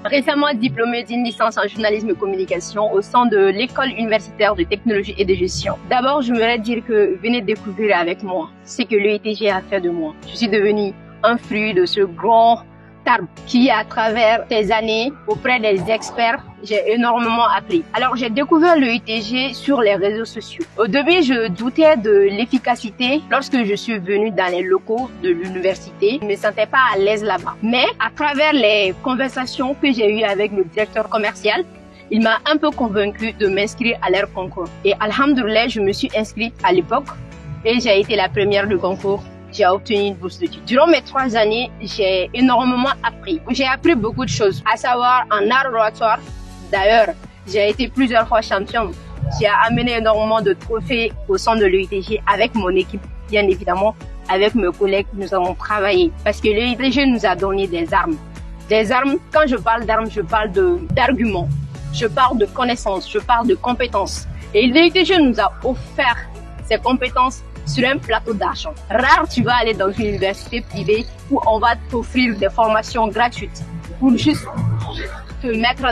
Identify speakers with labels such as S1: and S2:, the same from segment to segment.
S1: Récemment diplômée d'une licence en journalisme et communication au sein de l'école universitaire de technologie et de gestion. D'abord, je voudrais dire que venez découvrir avec moi ce que l'EITG a fait de moi. Je suis devenue un fruit de ce grand arbre qui, à travers ces années, auprès des experts, j'ai énormément appris. Alors, j'ai découvert l'EITG sur les réseaux sociaux. Au début, je doutais de l'efficacité lorsque je suis venue dans les locaux de l'université. Je ne me sentais pas à l'aise là-bas. Mais à travers les conversations que j'ai eues avec le directeur commercial, il m'a un peu convaincue de m'inscrire à leur concours. Et alhamdoulilah, je me suis inscrite à l'époque et j'ai été la première du concours. J'ai obtenu une bourse d'études. Durant mes 3 années, j'ai énormément appris. J'ai appris beaucoup de choses, à savoir en art oratoire. D'ailleurs, j'ai été plusieurs fois championne. J'ai amené énormément de trophées au sein de l'EITG avec mon équipe, bien évidemment. Avec mes collègues, nous avons travaillé parce que l'EITG nous a donné des armes. Des armes, quand je parle d'armes, je parle d'arguments. Je parle de connaissances, je parle de compétences. Et l'EITG nous a offert ces compétences sur un plateau d'argent. Rare, tu vas aller dans une université privée où on va t'offrir des formations gratuites pour juste te mettre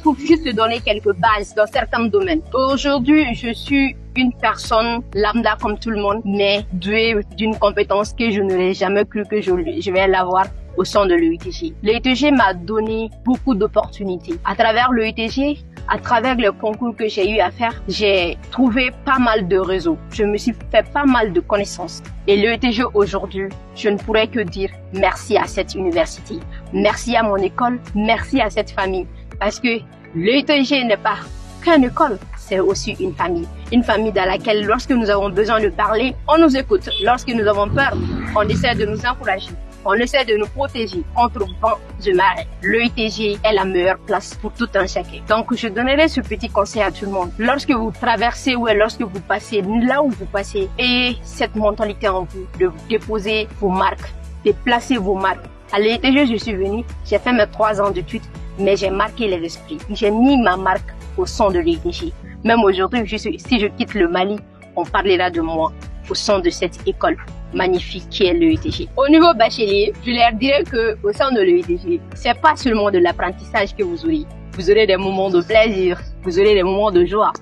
S1: pour juste te donner quelques bases dans certains domaines. Aujourd'hui, je suis une personne lambda comme tout le monde, mais douée d'une compétence que je n'aurais jamais cru que je vais l'avoir au sein de l'EITG. L'EITG m'a donné beaucoup d'opportunités. À travers l'EITG, à travers le concours que j'ai eu à faire, j'ai trouvé pas mal de réseaux. Je me suis fait pas mal de connaissances. Et l'EITG aujourd'hui, je ne pourrais que dire merci à cette université. Merci à mon école, merci à cette famille. Parce que l'EITG n'est pas qu'une école, c'est aussi une famille. Une famille dans laquelle, lorsque nous avons besoin de parler, on nous écoute. Lorsque nous avons peur, on essaie de nous encourager. On essaie de nous protéger contre vent de marée. L'EITG est la meilleure place pour tout un chacun. Donc, je donnerai ce petit conseil à tout le monde. Lorsque vous traversez ou lorsque vous passez là où vous passez, ayez cette mentalité en vous de déposer vos marques, de placer vos marques. À l'EITG, je suis venue, j'ai fait mes 3 ans d'études, mais j'ai marqué les esprits. J'ai mis ma marque au sein de l'EITG. Même aujourd'hui, si je quitte le Mali, on parlera de moi au sein de cette école magnifique qui est l'EITG. Au niveau bachelier, je leur dirais que au sein de l'EITG, c'est pas seulement de l'apprentissage que vous aurez. Vous aurez des moments de plaisir, vous aurez des moments de joie,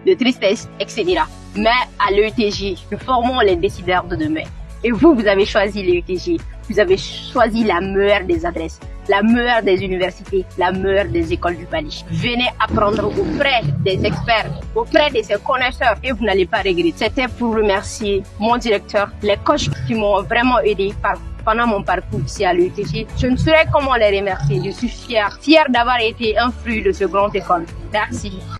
S1: de tristesse, etc. Mais à l'EITG, nous formons les décideurs de demain. Et vous avez choisi l'EITG. Vous avez choisi la meilleure des adresses, la meilleure des universités, la meilleure des écoles du Mali. Venez apprendre auprès des experts, auprès de ces connaisseurs et vous n'allez pas regretter. C'était pour remercier mon directeur, les coachs qui m'ont vraiment aidé pendant mon parcours ici à l'EITG. Je ne saurais comment les remercier. Je suis fière d'avoir été un fruit de ce grand école. Merci.